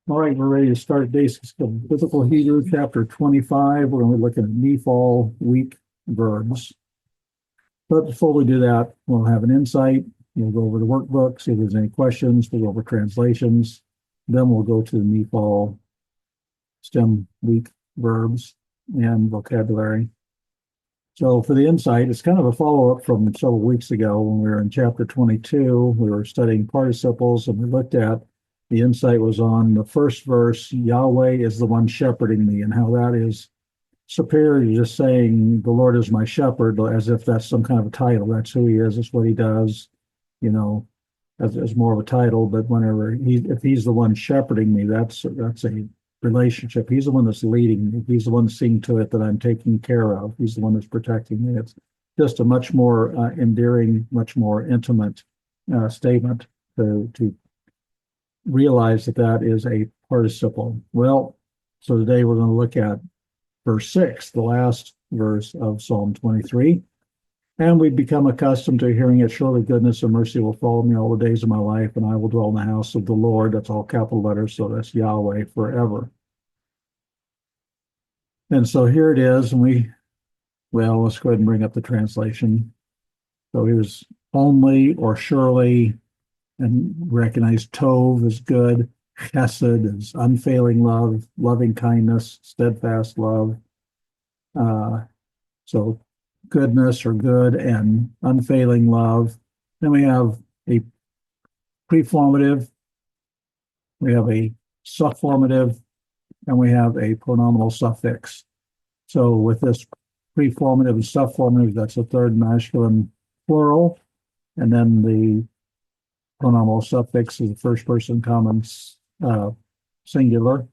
All right, we're ready to start Basics of Biblical Hebrew, chapter 25. We're going to be looking at Niphal Weak Verbs. But before we do that, we'll have an insight. We'll go over the workbook, see if there's any questions. We'll go over translations. Then we'll go to the Niphal Stem Weak Verbs and vocabulary. So for the insight, it's kind of a follow-up from several weeks ago when we were in chapter 22. We were studying participles, and we looked at the insight was on the first verse, Yahweh is the one shepherding me, and how that is superior to just saying the Lord is my shepherd, as if that's some kind of a title. That's who he is, that's what he does, as more of a title. But if he's the one shepherding me, that's a relationship. He's the one that's leading me. He's the one seeing to it that I'm taken care of. He's the one that's protecting me. It's just a much more endearing, much more intimate statement to realize that is a participle. Well, so today we're going to look at verse 6, the last verse of Psalm 23. And we've become accustomed to hearing it, surely goodness and mercy will follow me all the days of my life, and I will dwell in the house of the Lord. That's all capital letters, so that's Yahweh forever. And so here it is, and let's go ahead and bring up the translation. So here's only or surely, and recognize Tov is good, Chesed is unfailing love, loving kindness, steadfast love. So goodness or good and unfailing love. Then we have a preformative, we have a subformative, and we have a pronominal suffix. So with this preformative and subformative, that's a third masculine plural, and then the pronominal suffix is the first person common singular.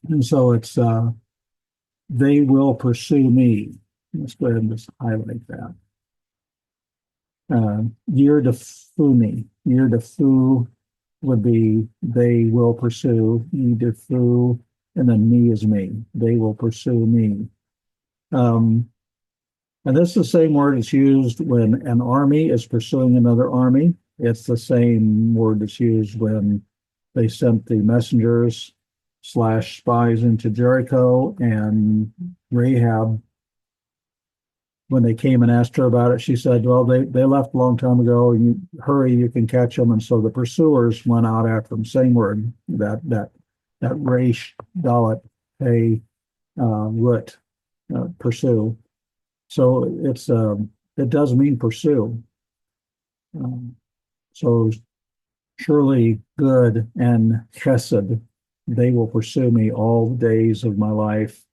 And so it's they will pursue me. Let's go ahead and just highlight that. Yir'dafuni. Yir'dafu would be they will pursue. Yir'dafu, and then me is me. They will pursue me. And this is the same word that's used when an army is pursuing another army. It's the same word that's used when they sent the messengers / spies into Jericho, and Rahab, when they came and asked her about it, she said, well, they left a long time ago. You hurry, you can catch them. And so the pursuers went out after them. Same word, that resh, dalet, pay, root, pursue. So it does mean pursue. So surely good and chesed, they will pursue me all the days of my life.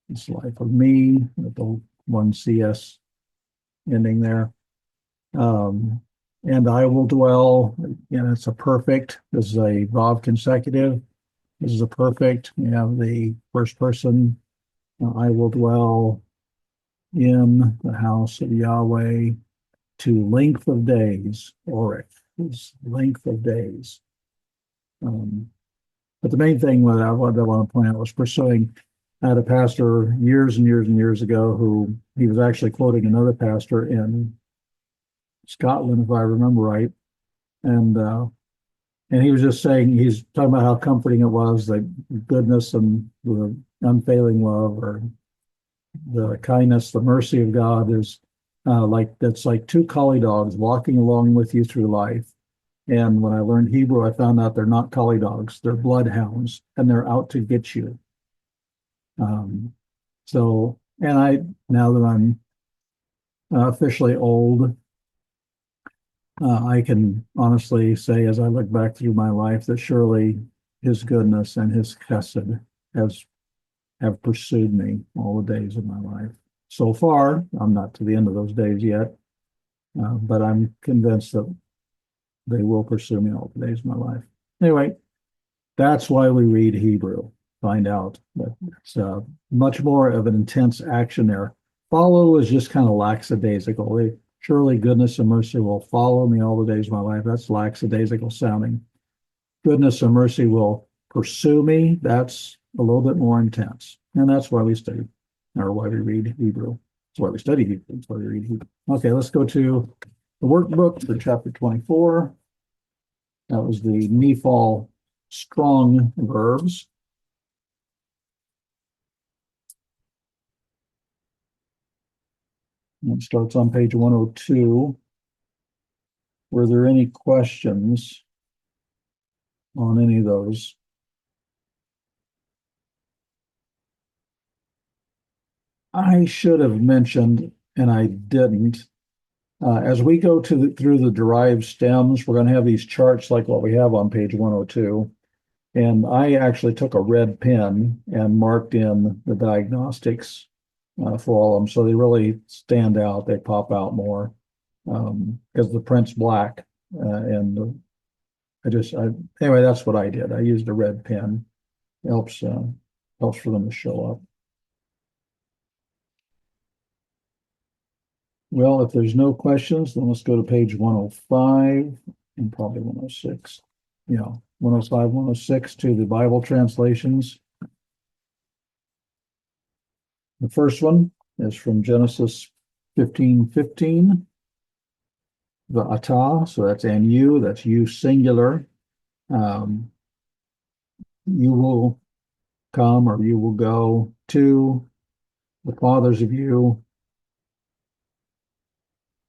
It's life of me, with the one CS ending there. And I will dwell, it's a perfect. This is a Vav consecutive. This is a perfect. We have the first person. I will dwell in the house of Yahweh to length of days, Orich is length of days. But the main thing what I want to point out was pursuing. I had a pastor years and years and years ago who he was actually quoting another pastor in Scotland, if I remember right, and he was just saying, he's talking about how comforting it was, the goodness and the unfailing love, or the kindness, the mercy of God is that's like two collie dogs walking along with you through life. And when I learned Hebrew, I found out they're not collie dogs, they're bloodhounds, and they're out to get you. Now that I'm officially old, I can honestly say, as I look back through my life, that surely his goodness and his chesed have pursued me all the days of my life. So far, I'm not to the end of those days yet, but I'm convinced that they will pursue me all the days of my life. Anyway, that's why we read Hebrew. Find out that it's much more of an intense action there. Follow is just kind of lackadaisical. Surely goodness and mercy will follow me all the days of my life. That's lackadaisical sounding. Goodness and mercy will pursue me. That's a little bit more intense. And that's why we study, or why we read Hebrew. That's why we study Hebrew. That's why we read Hebrew. Okay, let's go to the workbook for chapter 24. That was the Niphal strong verbs. It starts on page 102. Were there any questions on any of those? I should have mentioned, and I didn't. As we go through the derived stems, we're going to have these charts like what we have on page 102. And I actually took a red pen and marked in the diagnostics for all of them. So they really stand out. They pop out more because the print's black. And anyway, that's what I did. I used a red pen. It helps for them to show up. Well, if there's no questions, then let's go to page 105 and probably 106. Yeah, 105, 106 to the Bible translations. The first one is from Genesis 15:15. The atah, so that's and you, that's you singular. You will come or you will go to the fathers of you.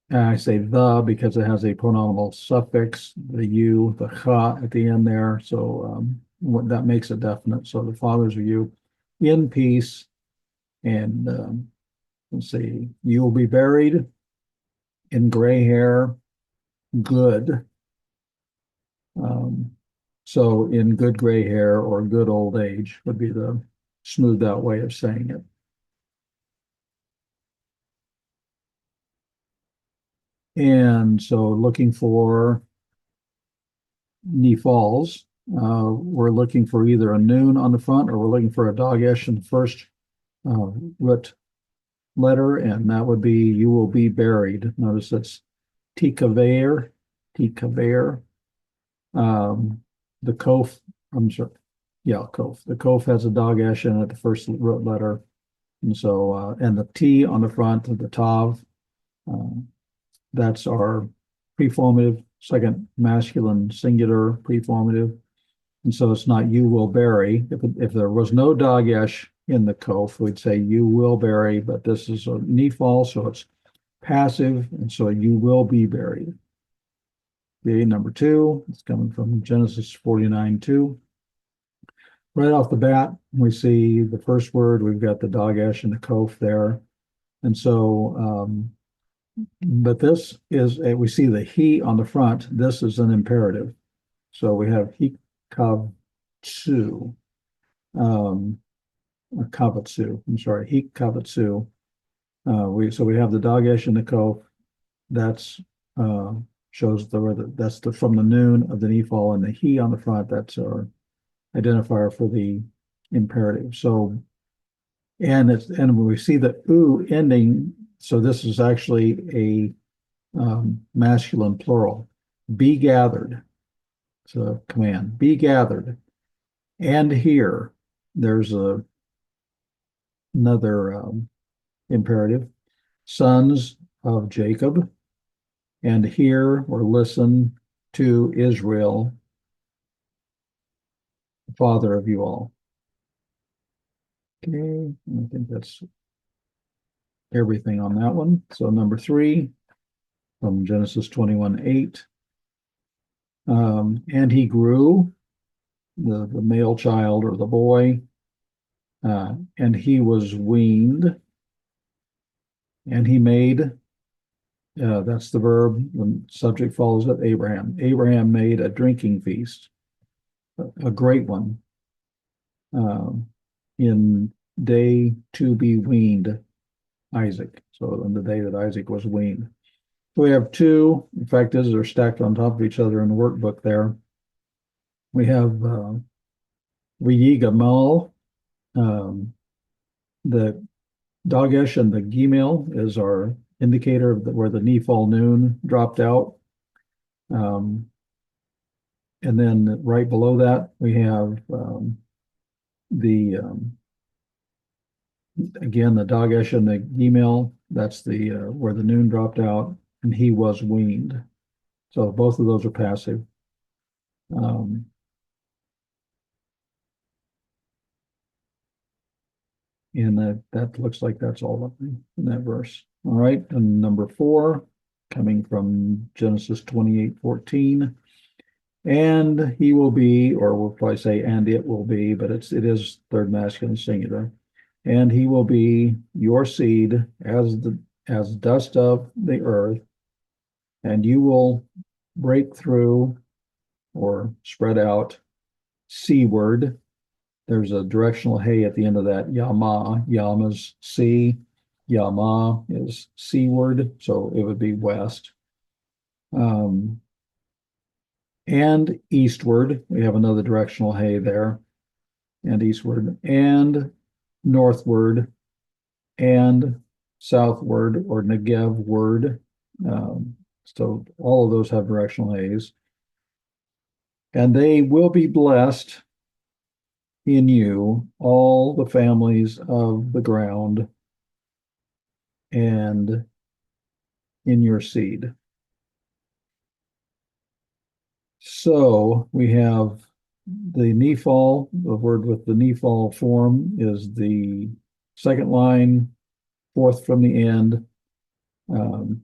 And I say the because it has a pronominal suffix, the you, the cha at the end there. So that makes it definite. So the fathers of you in peace. And let's see, you will be buried in gray hair, good. So in good gray hair or good old age would be the smoothed out way of saying it. And so looking for Niphals, we're looking for either a noon on the front or we're looking for a dagesh in the first root letter, and that would be you will be buried. Notice that's tikaver. The kof, I'm sorry, yeah, kof. The kof has a dagesh in it, the first root letter. And so, and the T on the front of the tav, that's our preformative, second masculine singular preformative. And so it's not you will bury. If there was no dagesh in the kof, we'd say you will bury, but this is a niphal, so it's passive, and so you will be buried. Okay, number 2, it's coming from Genesis 49:2. Right off the bat, we see the first word, we've got the dagesh and the kof there. And so, but this is, we see the he on the front. This is an imperative. So we have he kav tsu, kavatsu. I'm sorry, he kavatsu. So we have the dagesh and the kof. That's shows that's from the noon of the niphal, and the he on the front. That's our identifier for the imperative. So, and when we see the u ending, so this is actually a masculine plural. Be gathered. It's a command. Be gathered. And here, there's another imperative. Sons of Jacob. And hear or listen to Israel, the father of you all. Okay, I think that's everything on that one. So number 3 from Genesis 21:8. And he grew, the male child or the boy, and he was weaned, and he made, that's the verb, the subject follows it, Abraham. Abraham made a drinking feast, a great one, in day to be weaned Isaac. So on the day that Isaac was weaned. So we have 2, in fact, these are stacked on top of each other in the workbook there. We have V'yigamal, the dagesh and the gimel is our indicator of where the niphal noon dropped out. And then right below that, we have again, the dagesh and the gimel, that's the where the noon dropped out, and he was weaned. So both of those are passive. And that looks like that's all in that verse. All right, and number 4, coming from Genesis 28:14. And he will be, or we'll probably say, and it will be, but it is third masculine singular. And he will be your seed as dust of the earth, and you will break through or spread out seaward. There's a directional hey at the end of that. Yama. Yam is sea. Yama is seaward, so it would be west. And eastward. We have another directional hey there. And eastward. And northward. And southward or Negev word. So all of those have directional hays. And they will be blessed in you, all the families of the ground, and in your seed. So we have the Niphal, the word with the Niphal form is the second line, fourth from the end. V'niv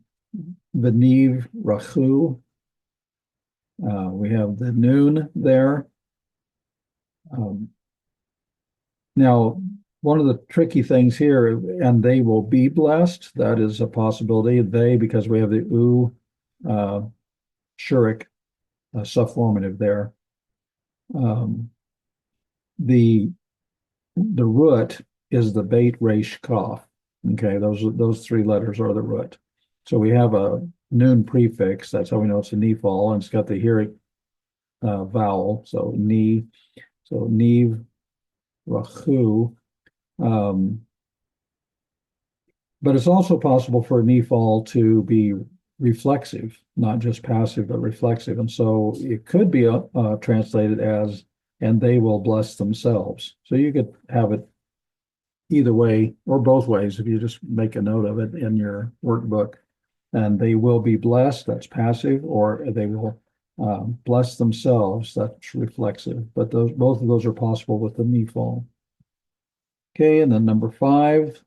rachu. We have the noon there. Now, one of the tricky things here, and they will be blessed, that is a possibility. They, because we have the shurik, subformative there. The root is the beit resh kaf. Okay, those 3 letters are the root. So we have a noon prefix. That's how we know it's a Niphal, and it's got the hirik vowel. So ni, so niv rachu. But it's also possible for a Niphal to be reflexive, not just passive, but reflexive. And so it could be translated as, and they will bless themselves. So you could have it either way or both ways if you just make a note of it in your workbook. And they will be blessed, that's passive, or they will bless themselves, that's reflexive. But both of those are possible with the Niphal. Okay, and then number 5,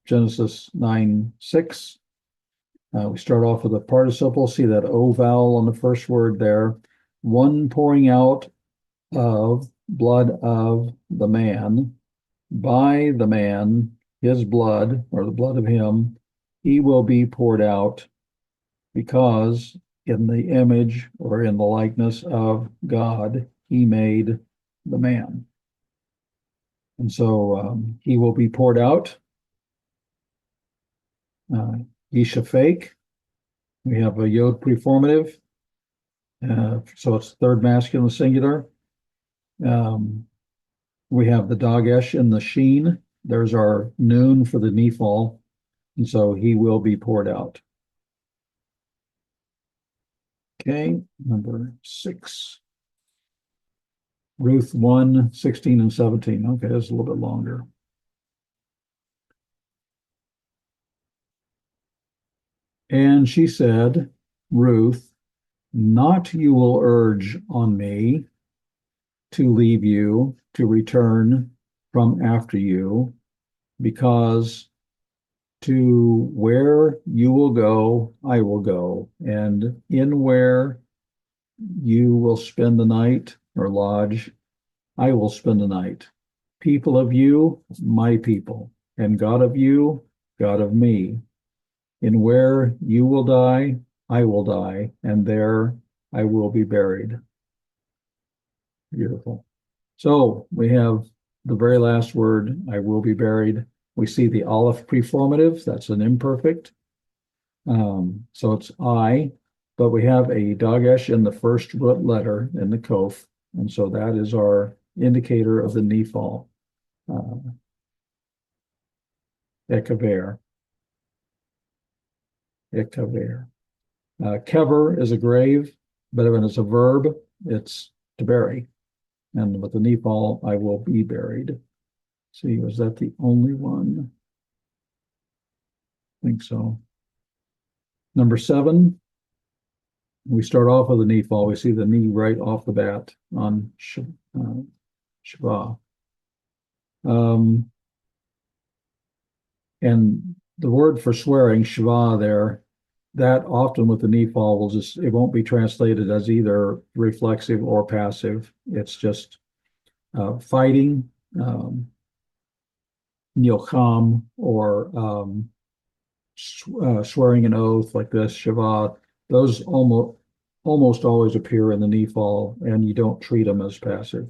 Genesis 9:6. We start off with a participle. See that O vowel on the first word there. One pouring out of blood of the man, by the man, his blood, or the blood of him, he will be poured out, because in the image or in the likeness of God, he made the man. And so he will be poured out. Yishafek, we have a yod preformative, so it's third masculine singular. We have the dagesh in the sheen. There's our noon for the Niphal, and so he will be poured out. Okay, number 6. Ruth 1:16 and 17. Okay, that's a little bit longer. And she said, Ruth, not you will urge on me to leave you, to return from after you, because to where you will go, I will go, and in where you will spend the night or lodge, I will spend the night. People of you, my people, and God of you, God of me. In where you will die, I will die, and there I will be buried. Beautiful. So we have the very last word, I will be buried. We see the aleph preformative, that's an imperfect. So it's I, but we have a dagesh in the first root letter in the kof, and so that is our indicator of the Niphal. Ekaver. Ekaver. Kever is a grave, but when it's a verb, it's to bury. And with the Niphal, I will be buried. See, was that the only one? I think so. Number 7, we start off with the Niphal. We see the knee right off the bat on Shabbat. And the word for swearing, shva there, that often with the Niphal will just, it won't be translated as either reflexive or passive. It's just fighting, nilcham, or swearing an oath like this, Shabbat. Those almost always appear in the Niphal, and you don't treat them as passive,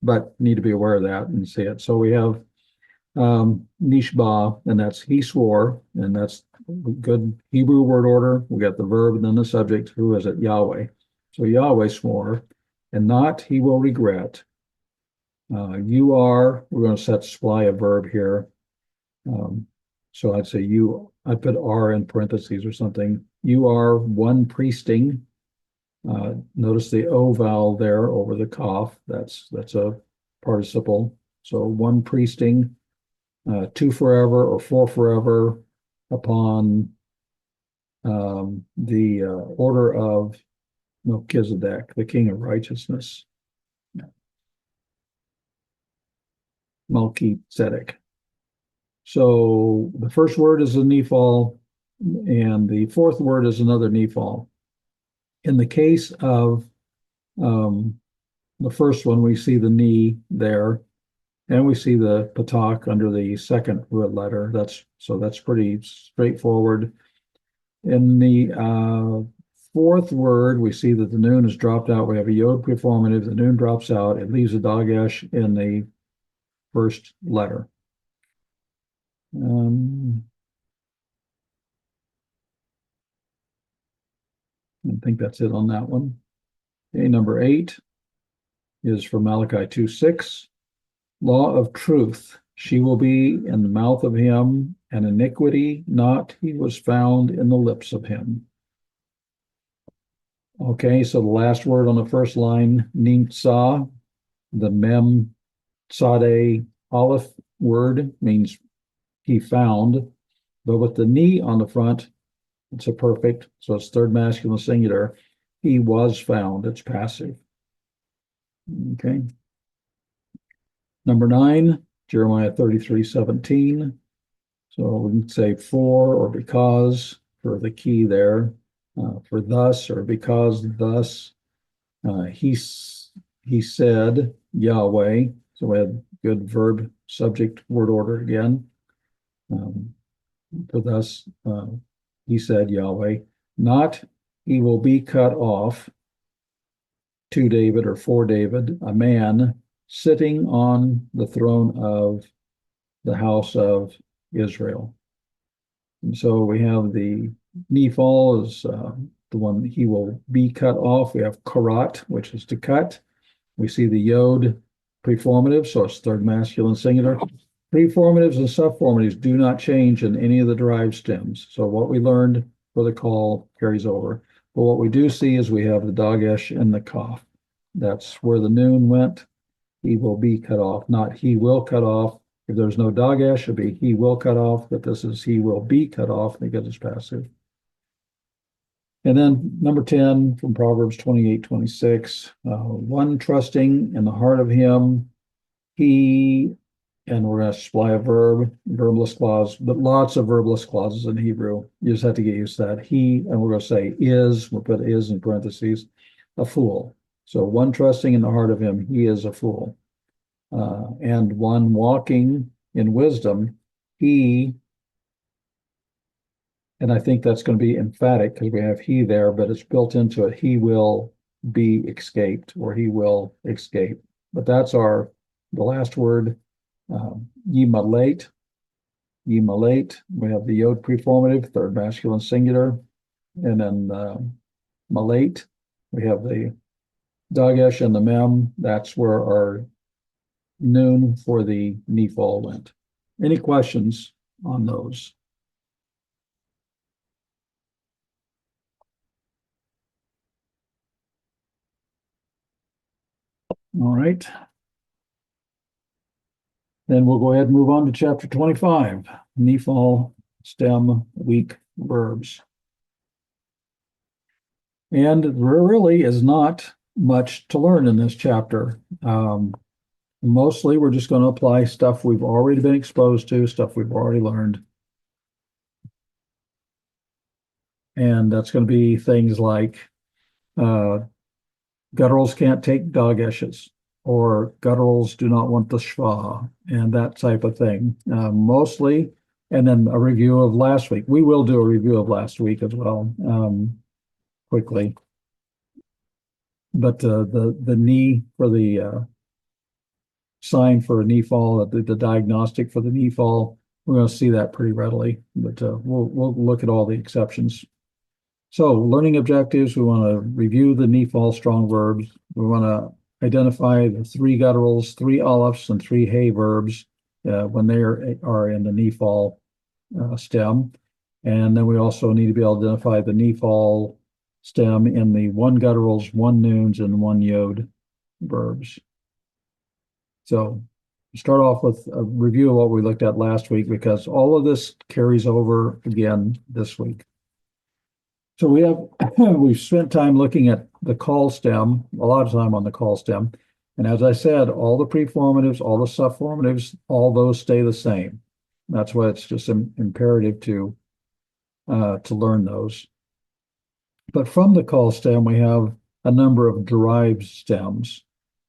but need to be aware of that and see it. So we have nishba, and that's he swore, and that's good Hebrew word order. We got the verb and then the subject. Who is it? Yahweh. So Yahweh swore, and not he will regret. You are, we're going to set supply a verb here. So I'd say you, I put are in parentheses or something. You are one priesting. Notice the O vowel there over the cough. That's a participle. So one priesting, two forever or for forever upon the order of Melchizedek, the king of righteousness. Melchizedek. So the first word is a Niphal, and the fourth word is another Niphal. In the case of the first one, we see the Ni there, and we see the Patak under the second root letter. That's pretty straightforward. In the fourth word, we see that the noon is dropped out. We have a yod preformative. The noon drops out. It leaves a dagesh in the first letter. I think that's it on that one. Okay, number 8 is from Malachi 2:6. Law of truth. She will be in the mouth of him, and iniquity not he was found in the lips of him. Okay, so the last word on the first line, nimtza, the mem tzade aleph word means he found, but with the ni on the front, it's a perfect, so it's third masculine singular. He was found, it's passive. Okay. Number 9, Jeremiah 33:17. So we can say for or because for the key there, for thus or because thus. He said Yahweh. So we have good verb, subject, word order again. For thus, he said Yahweh. Not he will be cut off to David or for David, a man sitting on the throne of the house of Israel. And so we have the Niphal is the one he will be cut off. We have karat, which is to cut. We see the yod preformative, so it's third masculine singular. Preformatives and subformatives do not change in any of the derived stems. So what we learned for the call carries over. But what we do see is we have the dagesh and the kaf. That's where the noon went. He will be cut off, not he will cut off. If there's no dagesh, it'd be he will cut off, but this is he will be cut off because it's passive. And then number 10 from Proverbs 28:26, one trusting in the heart of him, he, and we're going to supply a verb, verbless clause, but lots of verbless clauses in Hebrew. You just have to get used to that. He, and we're going to say is, we'll put is in parentheses, a fool. So one trusting in the heart of him, he is a fool. And one walking in wisdom, he, and I think that's going to be emphatic because we have he there, but it's built into it. He will be escaped, or he will escape. But that's the last word, yimalate. Yimalate. We have the yod preformative, third masculine singular. And then malate, we have the dagesh and the mem. That's where our noon for the Niphal went. Any questions on those? All right. Then we'll go ahead and move on to chapter 25, Niphal Stem Weak Verbs. And there really is not much to learn in this chapter. Mostly we're just going to apply stuff we've already been exposed to, stuff we've already learned. And that's going to be things like gutturals can't take dog eshes, or gutturals do not want the schwa, and that type of thing. Mostly, and then a review of last week. We will do a review of last week as well, quickly. But the knee for the sign for a knee fall, the diagnostic for the knee fall, we're going to see that pretty readily. But we'll look at all the exceptions. So learning objectives, we want to review the Niphal strong verbs. We want to identify the 3 gutturals, 3 alepphs, and 3 hay verbs when they are in the Niphal stem. And then we also need to be able to identify the Niphal stem in the 1 gutturals, 1 nouns, and 1 yod verbs. So start off with a review of what we looked at last week, because all of this carries over again this week. So we've spent time looking at the call stem, a lot of time on the call stem. And as I said, all the preformatives, all the subformatives, all those stay the same. That's why it's just imperative to learn those. But from the call stem, we have a number of derived stems.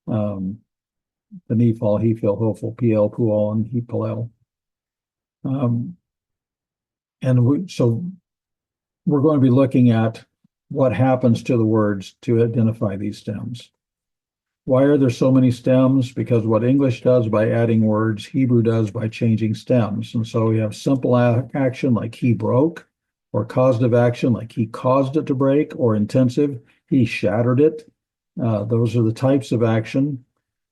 The Niphal, Hefil, Hofil, PL, Pual, and Hepalel. So we're going to be looking at what happens to the words to identify these stems. Why are there so many stems? Because what English does by adding words, Hebrew does by changing stems. And so we have simple action like he broke, or causative action like he caused it to break, or intensive, he shattered it. Those are the types of action.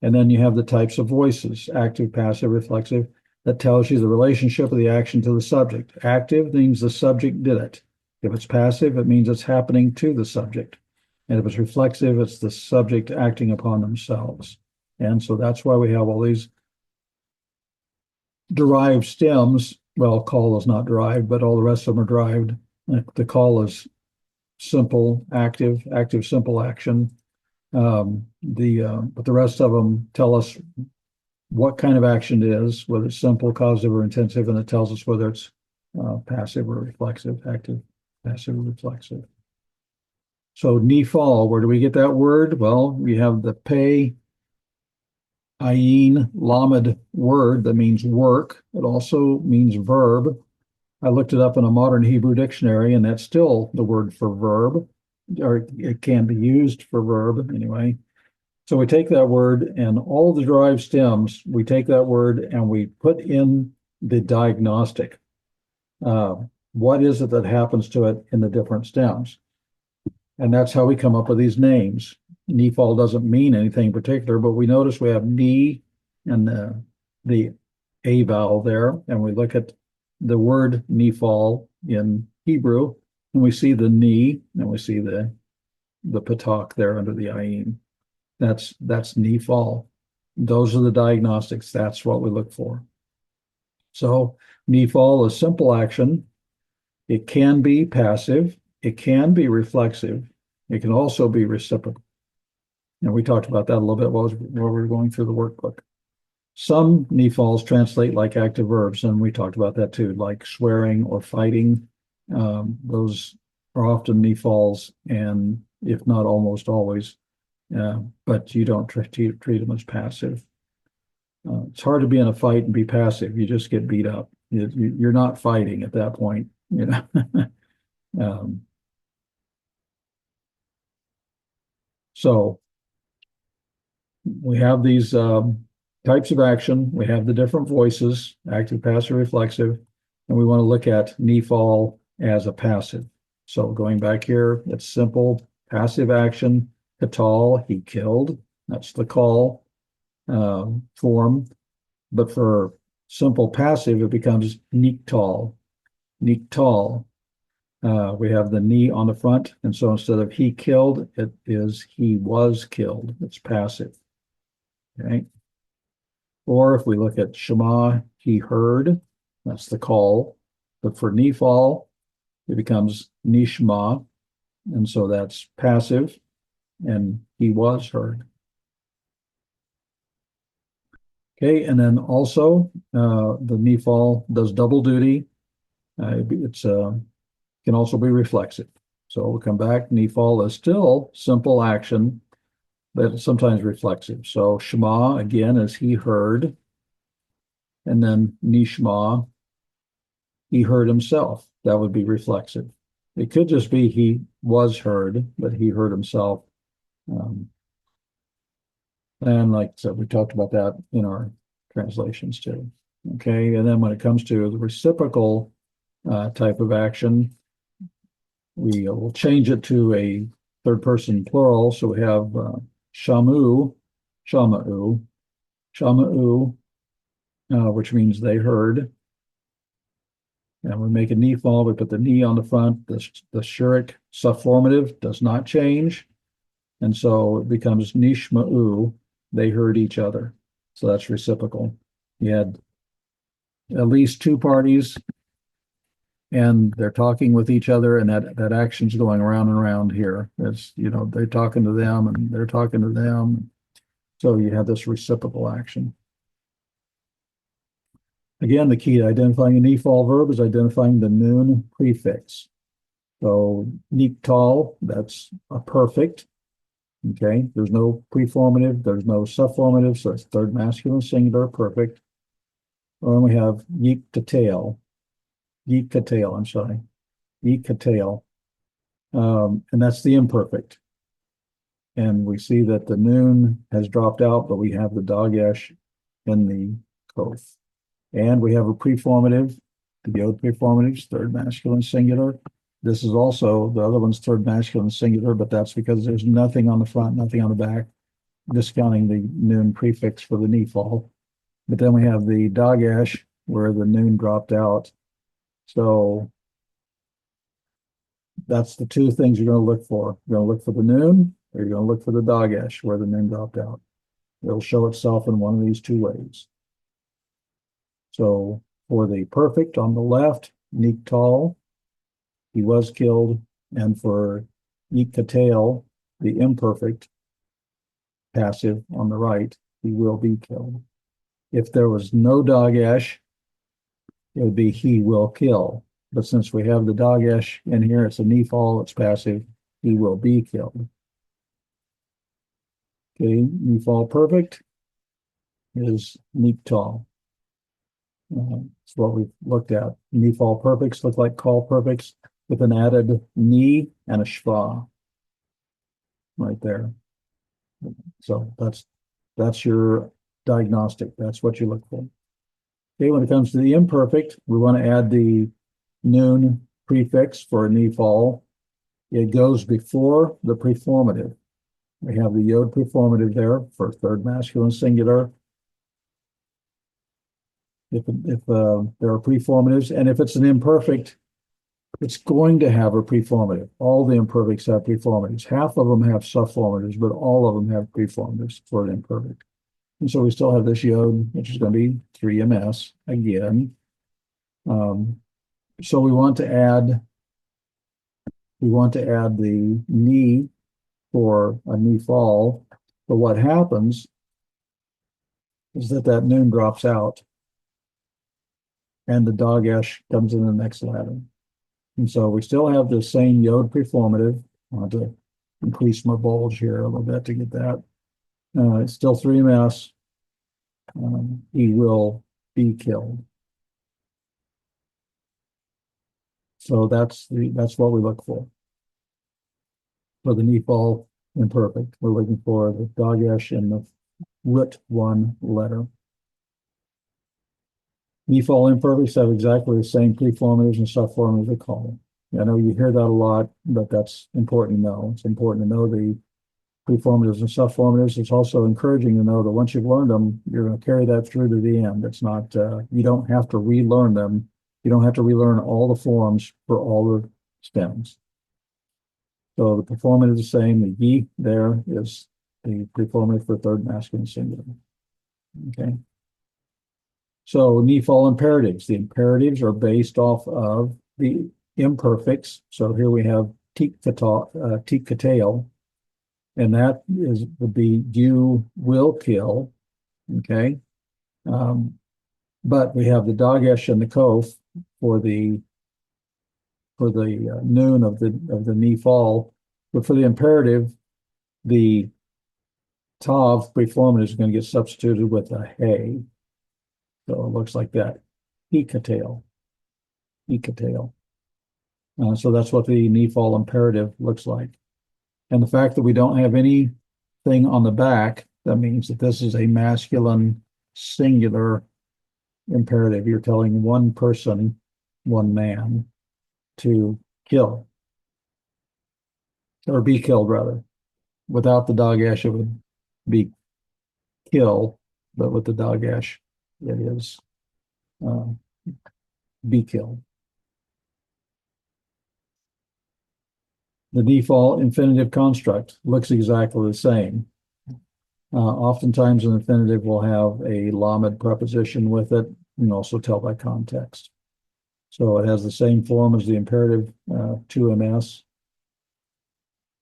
And then you have the types of voices, active, passive, reflexive, that tells you the relationship of the action to the subject. Active means the subject did it. If it's passive, it means it's happening to the subject. And if it's reflexive, it's the subject acting upon themselves. And so that's why we have all these derived stems. Well, call is not derived, but all the rest of them are derived. The call is simple, active, simple action. But the rest of them tell us what kind of action it is, whether it's simple, causative, or intensive, and it tells us whether it's passive or reflexive, active, passive, or reflexive. So Niphal, where do we get that word? Well, we have the pei, ayin, lamed word that means work. It also means verb. I looked it up in a modern Hebrew dictionary, and that's still the word for verb, or it can be used for verb anyway. So we take that word, and all the derived stems, we take that word and we put in the diagnostic. What is it that happens to it in the different stems? And that's how we come up with these names. Niphal doesn't mean anything particular, but we notice we have ni and the a vowel there, and we look at the word Niphal in Hebrew, and we see the ni, and we see the patak there under the ayin. That's Niphal. Those are the diagnostics. That's what we look for. So Niphal is simple action. It can be passive. It can be reflexive. It can also be reciprocal. And we talked about that a little bit while we were going through the workbook. Some Niphals translate like active verbs, and we talked about that too, like swearing or fighting. Those are often Niphals, and if not almost always, but you don't treat them as passive. It's hard to be in a fight and be passive. You just get beat up. You're not fighting at that point, you know. So we have these types of action. We have the different voices, active, passive, reflexive, and we want to look at Niphal as a passive. So going back here, it's simple passive action. Katal, he killed. That's the call form. But for simple passive, it becomes niktal. Niktal. We have the ni on the front, and so instead of he killed, it is he was killed. It's passive. Okay. Or if we look at Shema, he heard, that's the call. But for Niphal, it becomes nishma, and so that's passive, and he was heard. Okay, and then also the Niphal does double duty. It's can also be reflexive. So we'll come back. Niphal is still simple action, but it's sometimes reflexive. So Shema, again, is he heard. And then Nishma, he heard himself. That would be reflexive. It could just be he was heard, but he heard himself. And like I said, we talked about that in our translations too. Okay, and then when it comes to the reciprocal type of action, we will change it to a third person plural. So we have shamu, shama'u, shama'u, which means they heard. And we make a Niphal, we put the ni on the front. The Shurik subformative does not change. And so it becomes nishma'u, they heard each other. So that's reciprocal. You had at least two parties and they're talking with each other, and that action's going around and around here. It's, they're talking to them and they're talking to them. So you have this reciprocal action. Again, the key to identifying a Niphal verb is identifying the noon prefix. So niktal, that's a perfect. Okay, there's no preformative, there's no subformative, so it's third masculine singular, perfect. Or we have yikatel, I'm sorry, yikatel, and that's the imperfect. And we see that the noon has dropped out, but we have the dagesh in the kof. And we have a preformative, the yod preformatives, third masculine singular. This is also, the other one's third masculine singular, but that's because there's nothing on the front, nothing on the back, discounting the noon prefix for the Niphal. But then we have the dagesh, where the noon dropped out. So that's the two things you're going to look for. You're going to look for the noon, or you're going to look for the dagesh, where the noon dropped out. It'll show itself in one of these two ways. So for the perfect on the left, niktal, he was killed, and for yikatel, the imperfect, passive on the right, he will be killed. If there was no dagesh, it would be he will kill. But since we have the dagesh in here, it's a Niphal, it's passive, he will be killed. Okay, Niphal perfect is niktal. That's what we've looked at. Niphal perfects look like call perfects with an added ni and a shva right there. So that's your diagnostic. That's what you look for. Okay, when it comes to the imperfect, we want to add the noon prefix for a Niphal. It goes before the preformative. We have the yod preformative there for third masculine singular. If there are preformatives, and if it's an imperfect, it's going to have a preformative. All the imperfects have preformatives. Half of them have subformatives, but all of them have preformatives for an imperfect. And so we still have this yod, which is going to be 3ms again. So we want to add the ni for a Niphal. But what happens is that noon drops out, and the dagesh comes in the next letter. And so we still have the same yod preformative. I want to increase my bulge here a little bit to get that. It's still 3ms. He will be killed. So that's what we look for. For the Niphal imperfect, we're looking for the dagesh in the root one letter. Niphal imperfects have exactly the same preformatives and subformatives they call them. I know you hear that a lot, but that's important to know. It's important to know the preformatives and subformatives. It's also encouraging to know that once you've learned them, you're going to carry that through to the end. It's not, you don't have to relearn them. You don't have to relearn all the forms for all the stems. So the preformative is the same. The ye there is the preformative for third masculine singular. Okay. So Niphal imperatives. The imperatives are based off of the imperfects. So here we have tikkatel, and that would be you will kill. Okay. But we have the dagesh and the kof for the noon of the Niphal, but for the imperative, the tav preformative is going to get substituted with a hey. So it looks like that. Hikatail. Hikatail. So that's what the Niphal imperative looks like. And the fact that we don't have anything on the back, that means that this is a masculine singular imperative. You're telling one person, one man, to kill, or be killed rather. Without the Dagash, it would be kill, but with the Dagash, it is be killed. The default infinitive construct looks exactly the same. Oftentimes, an infinitive will have a lamed preposition with it. You can also tell by context. So it has the same form as the imperative 2ms.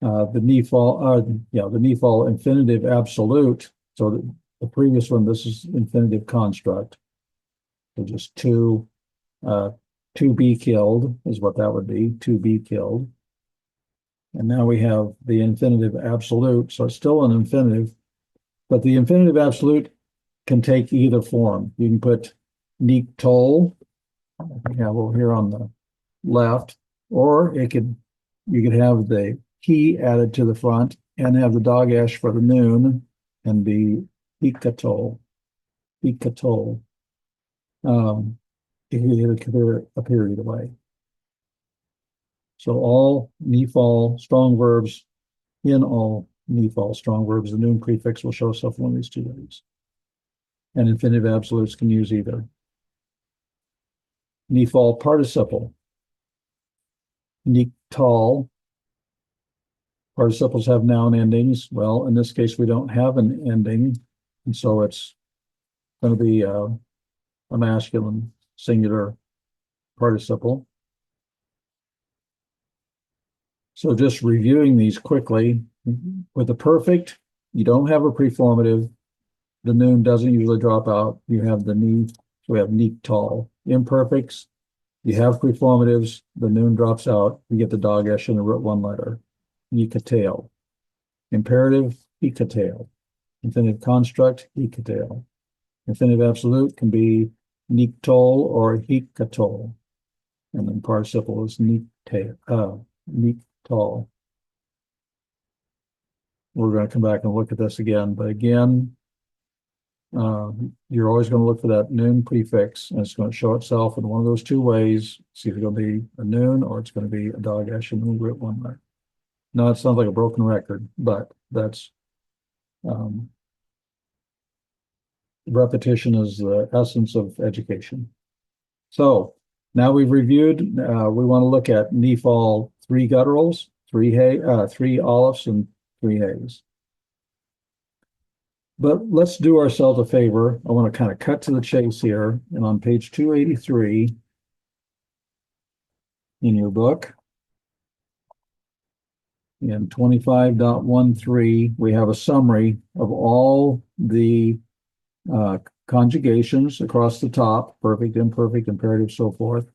The Niphal infinitive absolute. So the previous one, this is infinitive construct. So just to be killed is what that would be, to be killed. And now we have the infinitive absolute. So it's still an infinitive, but the infinitive absolute can take either form. You can put nik tol, we have over here on the left, or you could have the he added to the front and have the Dagash for the noon and be ikatol. Ikatol. It could appear either way. So all Niphal strong verbs, in all Niphal strong verbs, the noon prefix will show itself in one of these two ways. And infinitive absolutes can use either. Niphal participle. Niktal. Participles have noun endings. Well, in this case, we don't have an ending. And so it's going to be a masculine singular participle. So just reviewing these quickly, with the perfect, you don't have a preformative. The noon doesn't usually drop out. You have the ni, so we have niktal. Imperfects, you have preformatives. The noon drops out. You get the Dagash in the root one letter. Yikatail. Imperative, ikatail. Infinitive construct, ikatail. Infinitive absolute can be niktol or hikatol. And then participle is niktal. We're going to come back and look at this again, but again, you're always going to look for that noon prefix, and it's going to show itself in one of those two ways. It's either going to be a noon or it's going to be a Dagash in the root one letter. Now, it sounds like a broken record, but that's repetition is the essence of education. So now we've reviewed, we want to look at Niphal 3 gutturals, 3 alepphs, and 3 hays. But let's do ourselves a favor. I want to kind of cut to the chase here. And on page 283 in your book, in 25.13, we have a summary of all the conjugations across the top, perfect, imperfect, imperative, so forth.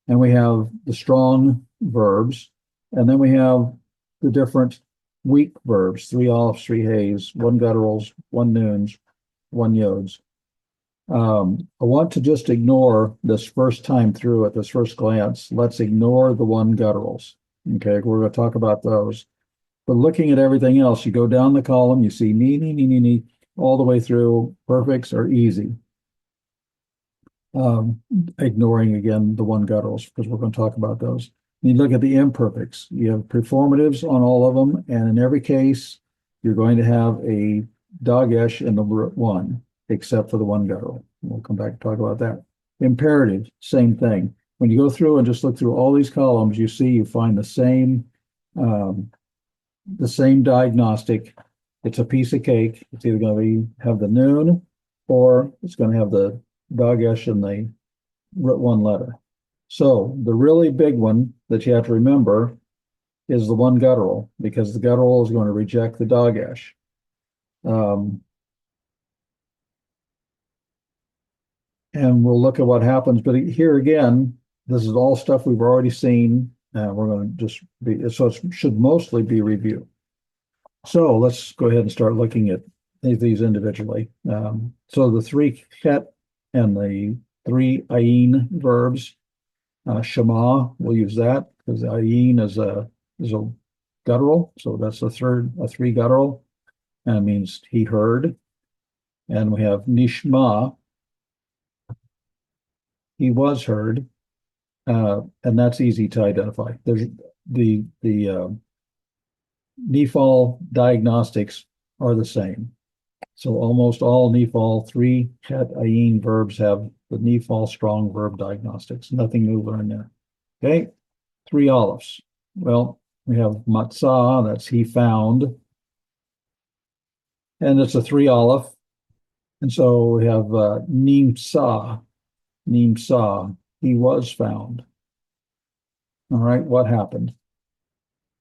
And we have the strong verbs. And then we have the different weak verbs, 3 alepphs, 3 hays, 1 gutturals, 1 noons, 1 yods. I want to just ignore this first time through at this first glance. Let's ignore the 1 gutturals. Okay, we're going to talk about those. But looking at everything else, you go down the column, you see ni, all the way through. Perfects are easy. Ignoring, again, the 1 gutturals, because we're going to talk about those. You look at the imperfects. You have preformatives on all of them, and in every case, you're going to have a Dagash in the root 1, except for the 1 guttural. We'll come back and talk about that. Imperative, same thing. When you go through and just look through all these columns, you find the same diagnostic. It's a piece of cake. It's either going to have the noon, or it's going to have the Dagash in the root 1 letter. So the really big one that you have to remember is the 1 guttural, because the guttural is going to reject the Dagash. And we'll look at what happens. But here again, this is all stuff we've already seen. We're going to just be, so it should mostly be review. So let's go ahead and start looking at these individually. So the three chet and the three ayin verbs, shema, we'll use that because the ayin is a guttural, so that's a three guttural, and it means he heard. And we have nishma, he was heard, and that's easy to identify. There's the Niphal diagnostics are the same. So almost all Niphal three chet ayin verbs have the Niphal strong verb diagnostics. Nothing new learned there. Okay, three olives. Well, we have matzah, that's he found, and it's a three olive. And so we have nimsa, he was found. All right, what happened?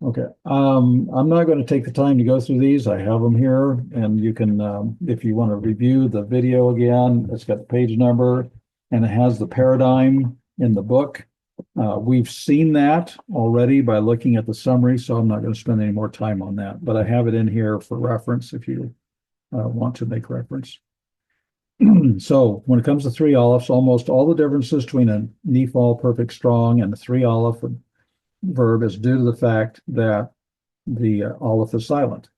Okay, I'm not going to take the time to go through these. I have them here, and you can, if you want to review the video again, it's got the page number, and it has the paradigm in the book. We've seen that already by looking at the summary, so I'm not going to spend any more time on that, but I have it in here for reference if you want to make reference. So when it comes to three olives, almost all the differences between a Niphal perfect strong and a three olive verb is due to the fact that the aleph is silent.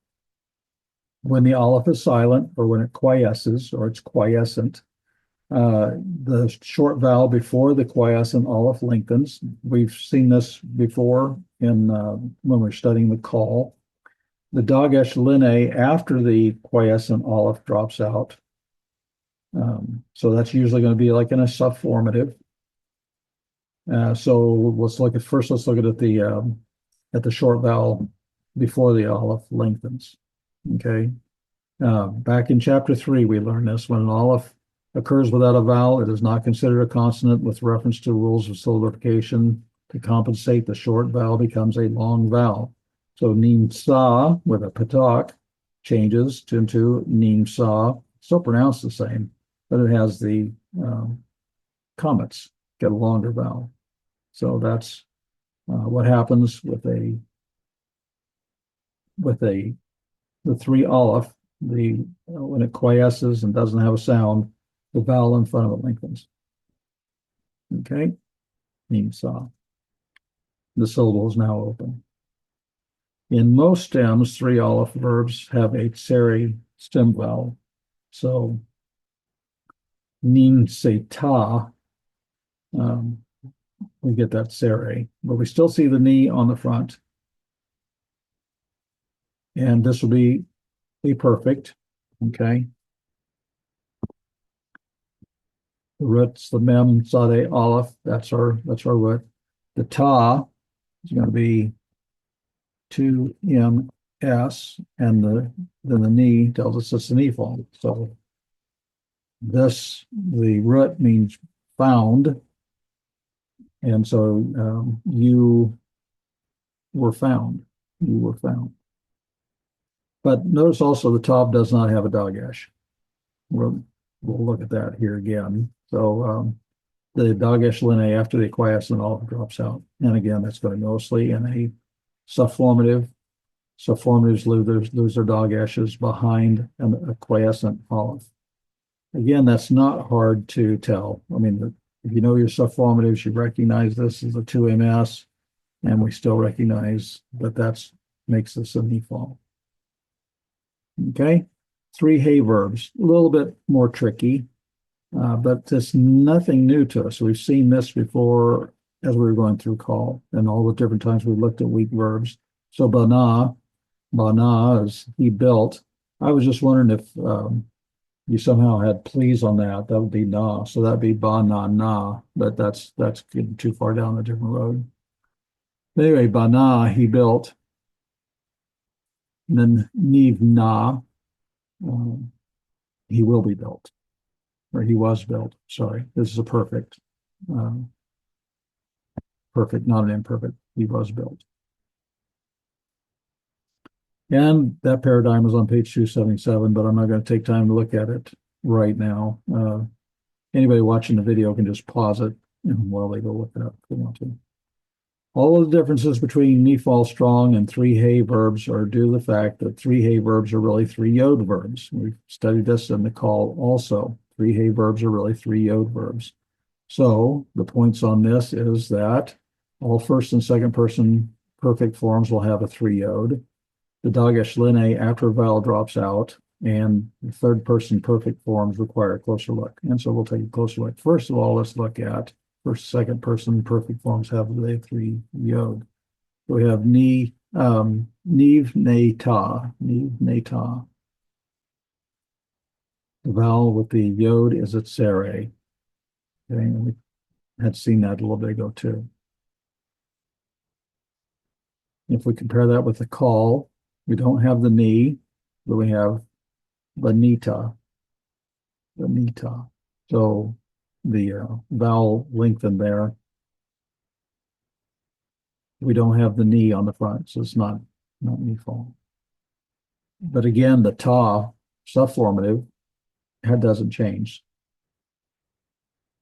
When the aleph is silent, or when it quiesces, or it's quiescent, the short vowel before the quiescent aleph lengthens. We've seen this before in when we're studying the call. The dagesh lineh after the quiescent aleph drops out. So that's usually going to be like in a subformative. So let's look at the short vowel before the aleph lengthens. Okay. Back in chapter 3, we learned this. When an aleph occurs without a vowel, it is not considered a consonant with reference to rules of syllabification. To compensate, the short vowel becomes a long vowel. So nimsa with a patak changes into nimsa, still pronounced the same, but it has the comets, get a longer vowel. So that's what happens with the three aleph. When it quiesces and doesn't have a sound, the vowel in front of it lengthens. Okay, nimsa. The syllable is now open. In most stems, three aleph verbs have a tseri stem vowel. So nimseta, we get that tseri, but we still see the ni on the front. And this will be a perfect, okay? The root's the mem, sade, aleph, that's our root. The ta is going to be 2ms, and then the ni tells us it's an Niphal. So the root means found, and so you were found. You were found. But notice also the tav does not have a dagesh. We'll look at that here again. So the dagesh lineh after the quiescent aleph drops out. And again, that's going to mostly in a subformative. Subformatives lose their dageshes behind a quiescent aleph. Again, that's not hard to tell. I mean, if you know your subformatives, you recognize this as a 2ms, and we still recognize that makes this a Niphal. Okay, three hey verbs, a little bit more tricky, but it's nothing new to us. We've seen this before as we were going through call and all the different times we looked at weak verbs. So bana is he built. I was just wondering if you somehow had please on that. That would be na. So that'd be bana na, but that's getting too far down a different road. But anyway, bana, he built. And then nivna, he will be built, or he was built. Sorry, this is a perfect, perfect, not an imperfect. He was built. And that paradigm is on page 277, but I'm not going to take time to look at it right now. Anybody watching the video can just pause it while they go look it up if they want to. All of the differences between Niphal strong and three hey verbs are due to the fact that three hey verbs are really three yod verbs. We've studied this in the call also. Three hey verbs are really three yod verbs. So the points on this is that all first and second person perfect forms will have a three yod. The dagesh linhe after a vowel drops out, and the third person perfect forms require a closer look. And so we'll take a closer look. First of all, let's look at first, second person perfect forms have the three yod. So we have niv, ne, ta, niv, ne, ta. The vowel with the yod is a tsere. Okay, and we had seen that a little bit ago too. If we compare that with the call, we don't have the ni, but we have Benita. So the vowel lengthened there. We don't have the ni on the front, so it's not Niphal. But again, the ta subformative, that doesn't change.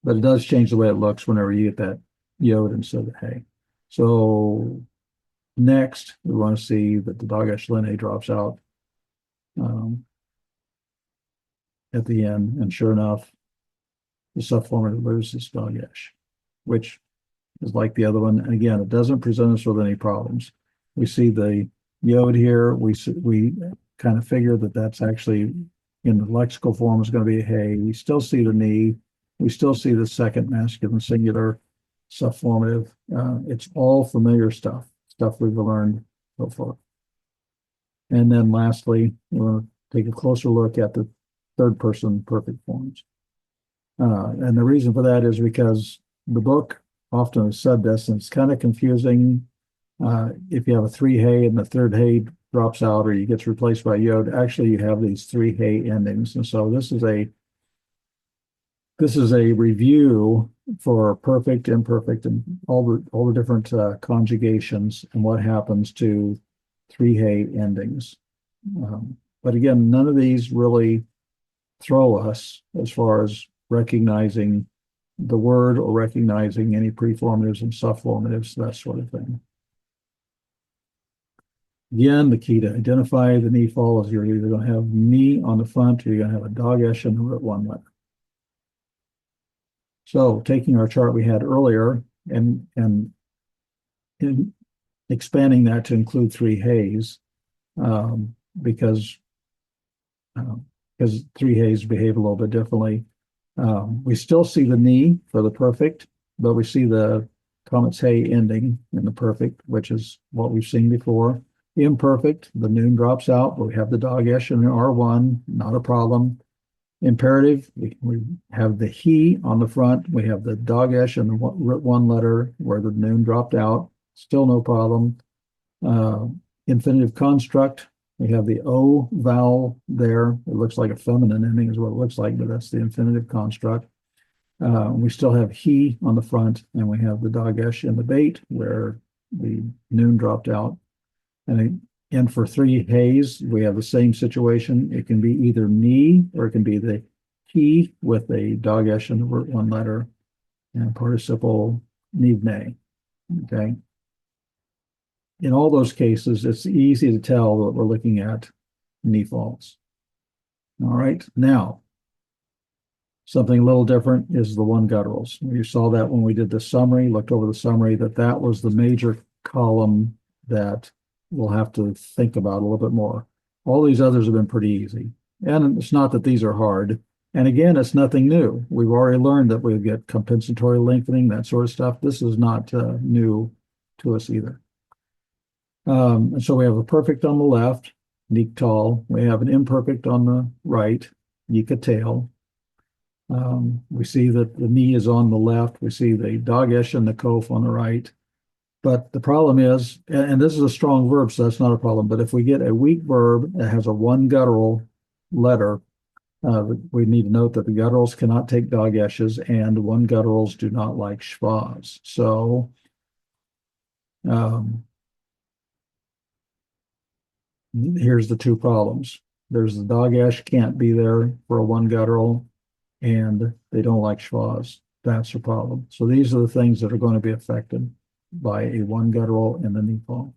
But it does change the way it looks whenever you get that yod instead of the hey. So next, we want to see that the dagesh linhe drops out at the end, and sure enough, the subformative loses dagesh, which is like the other one. And again, it doesn't present us with any problems. We see the yod here. We kind of figure that that's actually in the lexical form is going to be a hey. We still see the ni. We still see the second masculine singular subformative. It's all familiar stuff we've learned so far. And then lastly, we're going to take a closer look at the third person perfect forms. And the reason for that is because the book often has said this, and it's kind of confusing. If you have a three hey and the third hey drops out or you gets replaced by yod, actually you have these three hey endings. And so this is a review for perfect, imperfect, and all the different conjugations and what happens to three hey endings. But again, none of these really throw us as far as recognizing the word or recognizing any preformatives and subformatives, that sort of thing. Again, the key to identify the Niphal is you're either going to have ni on the front or you're going to have a dagesh in the root one letter. So taking our chart we had earlier and expanding that to include three heys, because three heys behave a little bit differently. We still see the ni for the perfect, but we see the comments hey ending in the perfect, which is what we've seen before. Imperfect, the noon drops out, but we have the dagesh in the R1, not a problem. Imperative, we have the he on the front, we have the dagesh and the one letter where the noon dropped out, still no problem. Infinitive construct, we have the O vowel there. It looks like a feminine ending is what it looks like, but that's the infinitive construct. We still have he on the front, and we have the dagesh in the bait where the noon dropped out. And for three heys, we have the same situation. It can be either ni or it can be the he with a dagesh in the root one letter and participle nivne. Okay. In all those cases, it's easy to tell that we're looking at Niphals. All right. Now, something a little different is the one gutturals. You saw that when we did the summary, looked over the summary, that was the major column that we'll have to think about a little bit more. All these others have been pretty easy. And it's not that these are hard. And again, it's nothing new. We've already learned that we get compensatory lengthening, that sort of stuff. This is not new to us either. And so we have a perfect on the left, niktal. We have an imperfect on the right, yikatel. We see that the ni is on the left. We see the dagesh and the kof on the right. But the problem is, and this is a strong verb, so that's not a problem, but if we get a weak verb that has a one guttural letter, we need to note that the gutturals cannot take dageshes and one gutturals do not like schwas. So here's the two problems. There's the dagesh can't be there for a one guttural, and they don't like schwas. That's the problem. So these are the things that are going to be affected. by a one guttural in the Niphal.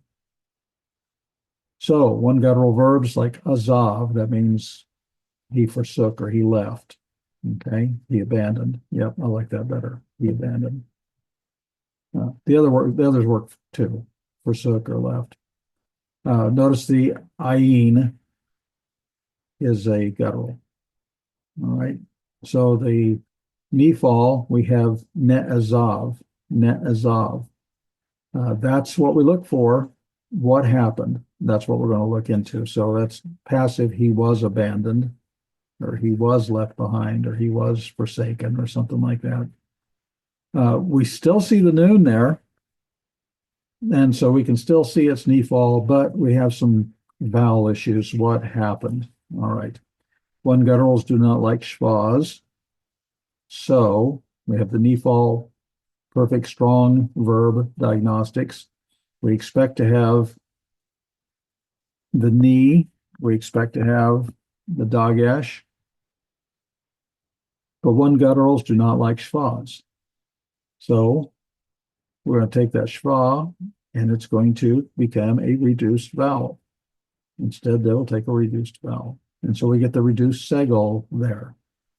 So one guttural verbs like azav, that means he forsook or he left. Okay, he abandoned. Yep, I like that better. He abandoned. The others work too, forsook or left. Notice the ayin is a guttural. All right. So the Niphal, we have ne'azav, ne'azav. That's what we look for. What happened? That's what we're going to look into. So that's passive. He was abandoned, or he was left behind, or he was forsaken, or something like that. We still see the noon there, and so we can still see it's Niphal, but we have some vowel issues. What happened? All right. One gutturals do not like schwas. So we have the Niphal perfect strong verb diagnostics. We expect to have the ni. We expect to have the dagesh. But one gutturals do not like schwas. So we're going to take that schwa and it's going to become a reduced vowel. Instead, they will take a reduced vowel. And so we get the reduced segol there.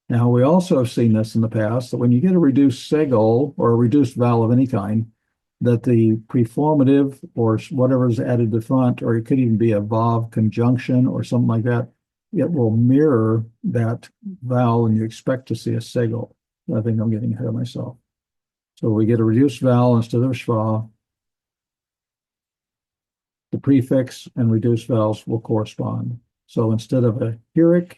Now, we also have seen this in the past, that when you get a reduced segol or a reduced vowel of any kind, that the preformative or whatever is added to front, or it could even be a vav conjunction or something like that, it will mirror that vowel and you expect to see a segol. I think I'm getting ahead of myself. So we get a reduced vowel instead of schwa. The prefix and reduced vowels will correspond. So instead of a hirik,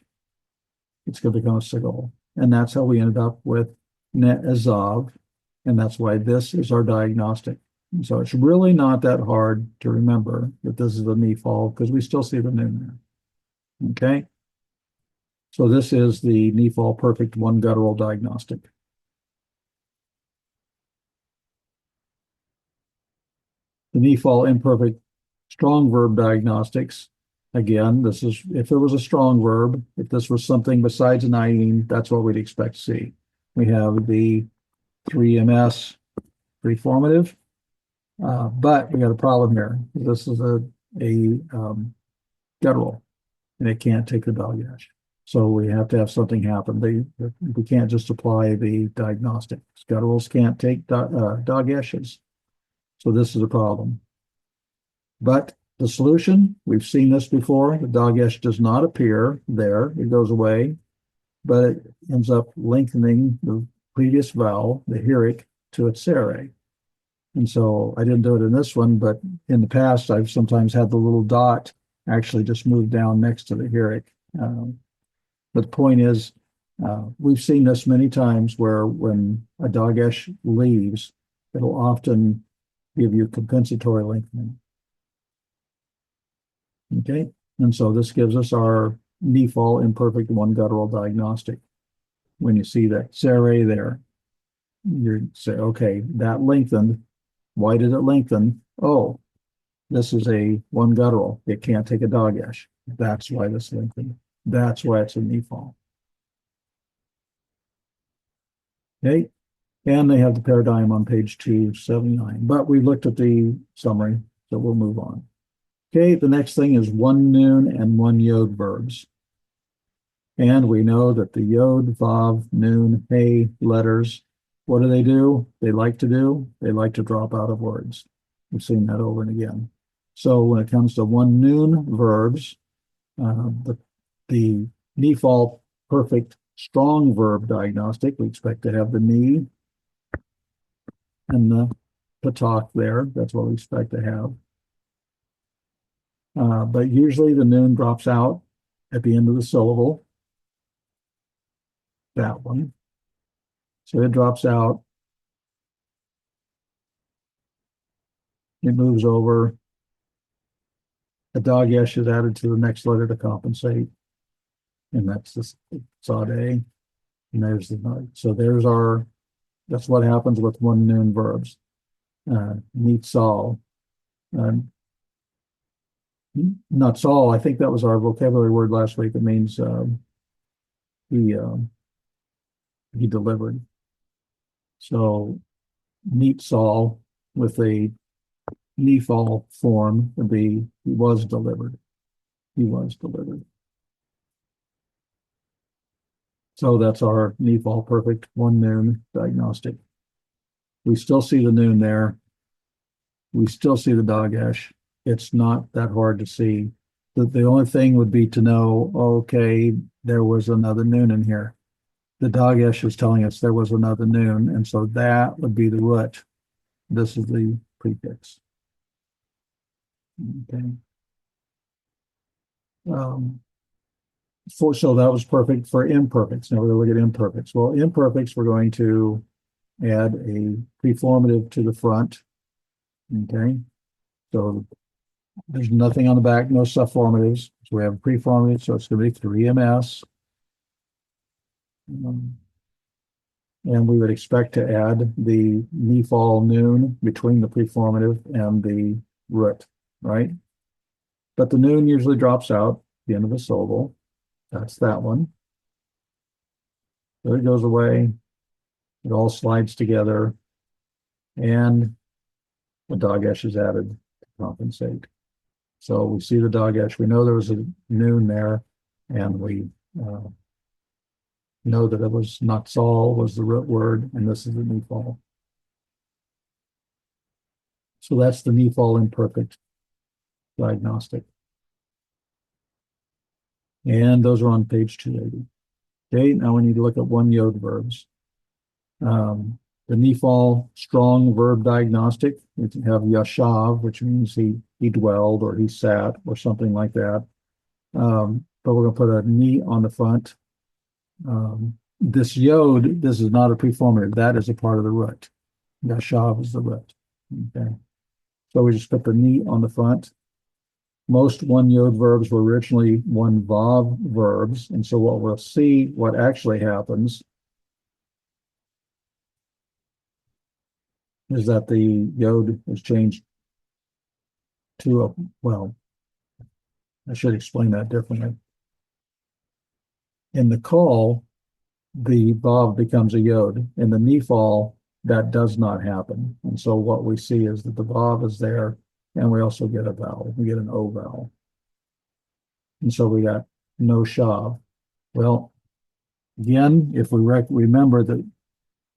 it's going to become a segol. And that's how we ended up with ne'azav. And that's why this is our diagnostic. And so it's really not that hard to remember that this is the Niphal because we still see the noon there. Okay? So this is the Niphal perfect one guttural diagnostic. The Niphal imperfect strong verb diagnostics. Again, this is if it was a strong verb, if this was something besides an ayin, that's what we'd expect to see. We have the 3ms preformative, but we got a problem here. This is a guttural, and it can't take the dagesh. So we have to have something happen. We can't just apply the diagnostic. Gutturals can't take dageshes. So this is a problem. But the solution, we've seen this before. The dagesh does not appear there. It goes away, but it ends up lengthening the previous vowel, the hirik, to its sere. And so I didn't do it in this one, but in the past, I've sometimes had the little dot actually just move down next to the hirik. But the point is, we've seen this many times where when a dagesh leaves, it'll often give you compensatory lengthening. Okay, and so this gives us our Niphal imperfect one guttural diagnostic. When you see that sere there, you say, okay, that lengthened. Why did it lengthen? Oh, this is a one guttural. It can't take a dagesh. That's why this lengthened. That's why it's a Niphal. Okay, and they have the paradigm on page 279. But we looked at the summary, so we'll move on. Okay, the next thing is one noon and one yod verbs. And we know that the yod, vav, noon, hey letters, what do? They like to do? They like to drop out of words. We've seen that over and again. So when it comes to one noon verbs, the Niphal perfect strong verb diagnostic, we expect to have the ni and the patak there. That's what we expect to have. But usually the noon drops out at the end of the syllable. That one. So it drops out. It moves over. A dagesh is added to the next letter to compensate. And that's the sade. And there's the so there's our, that's what happens with one noon verbs. Nitzal. Natsal, I think that was our vocabulary word last week. It means he delivered. So Nitzal with a Niphal form would be he was delivered. He was delivered. So that's our Niphal perfect one noon diagnostic. We still see the noon there. We still see the Dagesh. It's not that hard to see. The only thing would be to know, okay, there was another noon in here. The Dagesh is telling us there was another noon, and so that would be the root. This is the prefix. Okay. So that was perfect for imperfects. Now we're going to look at imperfects. Well, imperfects, we're going to add a preformative to the front. Okay. So there's nothing on the back, no subformatives. So we have a preformative, so it's going to be 3ms. And we would expect to add the Niphal noon between the preformative and the root, right? But the noon usually drops out at the end of the syllable. That's that one. So it goes away. It all slides together. And the Dagesh is added to compensate. So we see the Dagesh. We know there was a noon there, and we know that it was Natsal was the root word, and this is the Niphal. So that's the Niphal imperfect diagnostic. And those are on page 280. Okay, now we need to look at one yod verbs. The Niphal strong verb diagnostic, we have yashav, which means he dwelled or he sat or something like that. But we're going to put a ni on the front. This yod, this is not a preformative. That is a part of the root. Yashav is the root. Okay. So we just put the ni on the front. Most one yod verbs were originally one vav verbs. And so what we'll see, what actually happens is that the yod is changed to a, well, I should explain that differently. In the call, the vav becomes a yod. In the Niphal, that does not happen. And so what we see is that the vav is there, and we also get a vowel. We get an O vowel. And so we got no shav. Well, again, if we remember that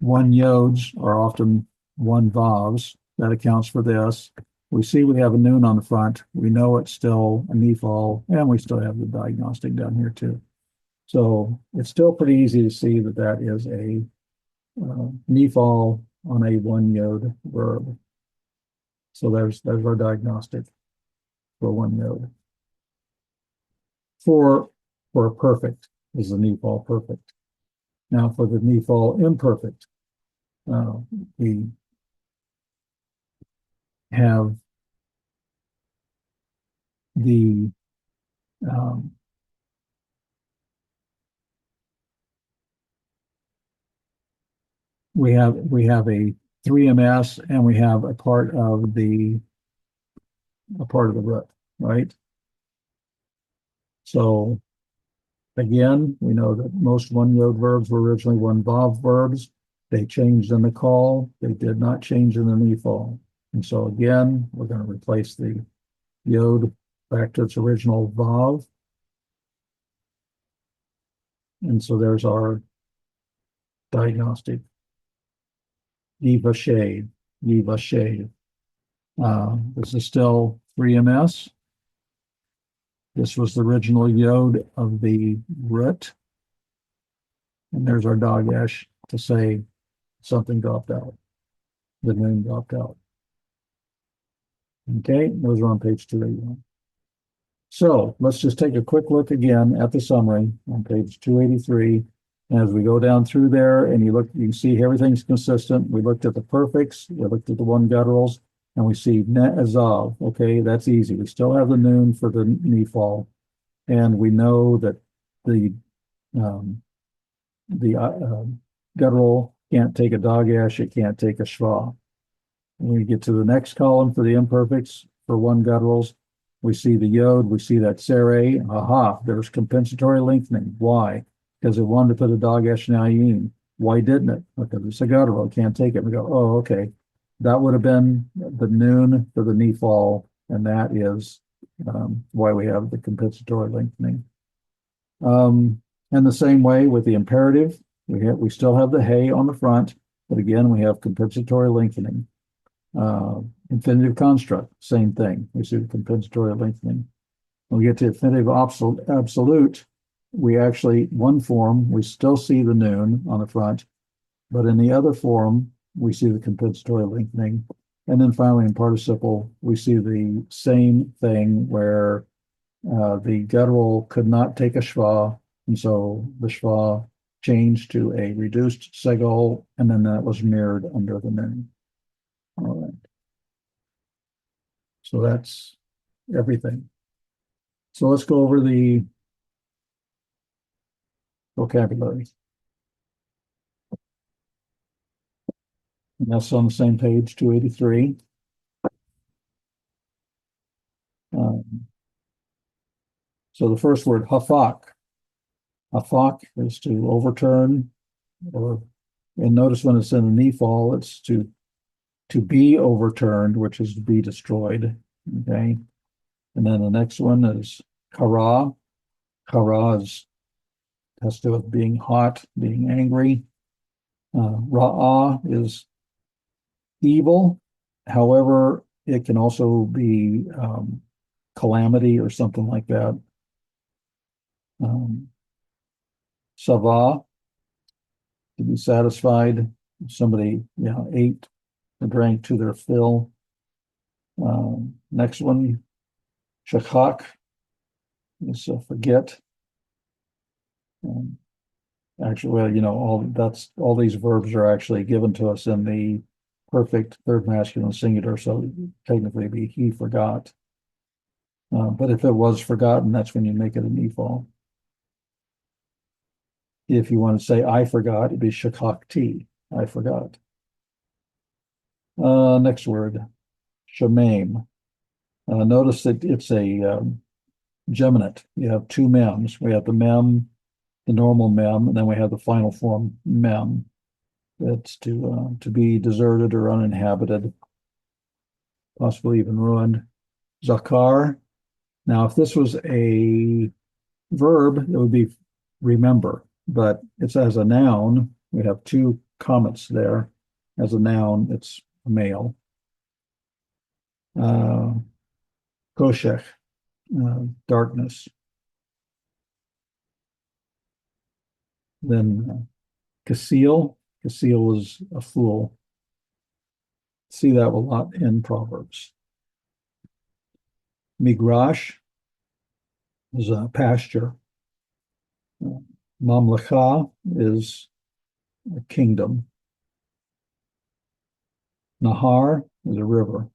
one yods are often one vavs, that accounts for this. We see we have a noon on the front. We know it's still a Niphal, and we still have the diagnostic down here too. So it's still pretty easy to see that that is a Niphal on a one yod verb. So there's our diagnostic for one yod. For perfect is the Niphal perfect. Now for the Niphal imperfect, we have the we have a 3ms, and we have a part of the root, right? So again, we know that most one yod verbs were originally one vav verbs. They changed in the call. They did not change in the Niphal. And so again, we're going to replace the yod back to its original vav. And so there's our diagnostic. Yivashay. This is still 3ms. This was the original yod of the root. And there's our Dagesh to say something dropped out. The name dropped out. Okay, those are on page 281. So let's just take a quick look again at the summary on page 283. As we go down through there and you can see everything's consistent. We looked at the perfects, we looked at the one gutturals, and we see ne'azav. Okay, that's easy. We still have the noon for the Niphal, and we know that the guttural can't take a Dagesh, it can't take a shva. When we get to the next column for the imperfects for one gutturals, we see the yod, we see that sere. Aha, there's compensatory lengthening. Why? Because it wanted to put a Dagesh nayin. Why didn't it? Because it's a guttural, it can't take it. We go, oh, okay. that would have been the noon for the Niphal, and that is why we have the compensatory lengthening. And the same way with the imperative, we still have the hey on the front, but again, we have compensatory lengthening. Infinitive construct, same thing. We see the compensatory lengthening. When we get to infinitive absolute, we actually, one form, we still see the noon on the front, but in the other form, we see the compensatory lengthening. And then finally, in participle, we see the same thing where the guttural could not take a schwa, and so the schwa changed to a reduced segol, and then that was mirrored under the noon. All right. So that's everything. So let's go over the vocabulary. And that's on the same page, 283. So the first word, hafak. Hafak is to overturn, and notice when it's in the Niphal, it's to be overturned, which is to be destroyed. Okay. And then the next one is kara. Kara has to do with being hot, being angry. Ra'ah is evil. However, it can also be calamity or something like that. Sava, to be satisfied. Somebody, ate or drank to their fill. Next one, shachak, is forget. Actually, all these verbs are actually given to us in the perfect third masculine singular, so technically be he forgot. But if it was forgotten, that's when you make it a Niphal. If you want to say I forgot, it'd be shakakti, I forgot. Next word, shemaim. Notice that it's a geminate. You have two mems. We have the mem, the normal mem, and then we have the final form mem. It's to be deserted or uninhabited, possibly even ruined. Zakar. Now, if this was a verb, it would be remember, but it's as a noun. We have two comments there. As a noun, it's male. Koshech, darkness. Then Kasil. Kasil is a fool. See that a lot in Proverbs. Migrash is a pasture. Mamlecha is a kingdom. Nahar is a river.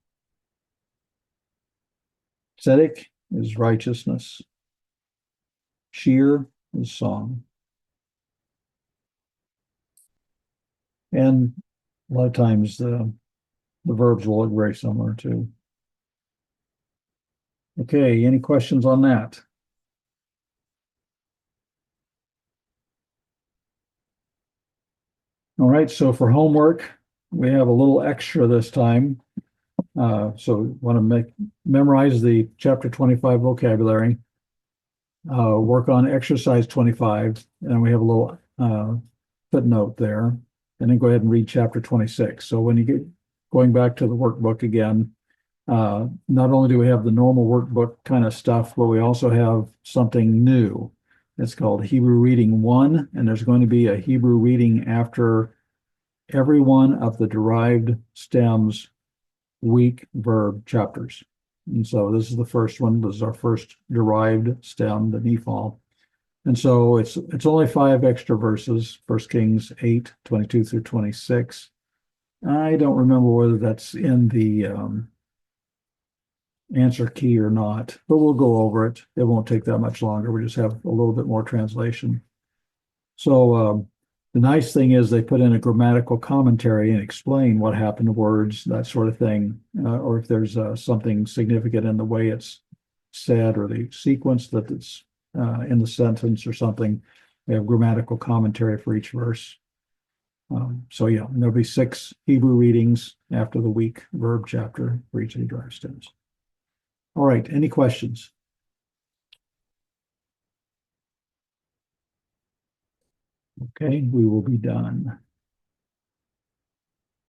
Tzedek is righteousness. Shir is song. And a lot of times the verbs will look very similar too. Okay, any questions on that? All right, so for homework, we have a little extra this time. So want to memorize the chapter 25 vocabulary, work on exercise 25, and we have a little footnote there, and then go ahead and read chapter 26. So when you get going back to the workbook again, not only do we have the normal workbook kind of stuff, but we also have something new. It's called Hebrew Reading 1, and there's going to be a Hebrew reading after every one of the derived stems weak verb chapters. And so this is the first one. This is our first derived stem, the Niphal. And so it's only 5 extra verses, 1 Kings 8, 22 through 26. I don't remember whether that's in the answer key or not, but we'll go over it. It won't take that much longer. We just have a little bit more translation. So the nice thing is they put in a grammatical commentary and explain what happened to words, that sort of thing, or if there's something significant in the way it's said or the sequence that it's in the sentence or something. We have grammatical commentary for each verse. So yeah, and there'll be 6 Hebrew readings after the week verb chapter for each of the drive stems. All right, any questions? Okay, we will be done.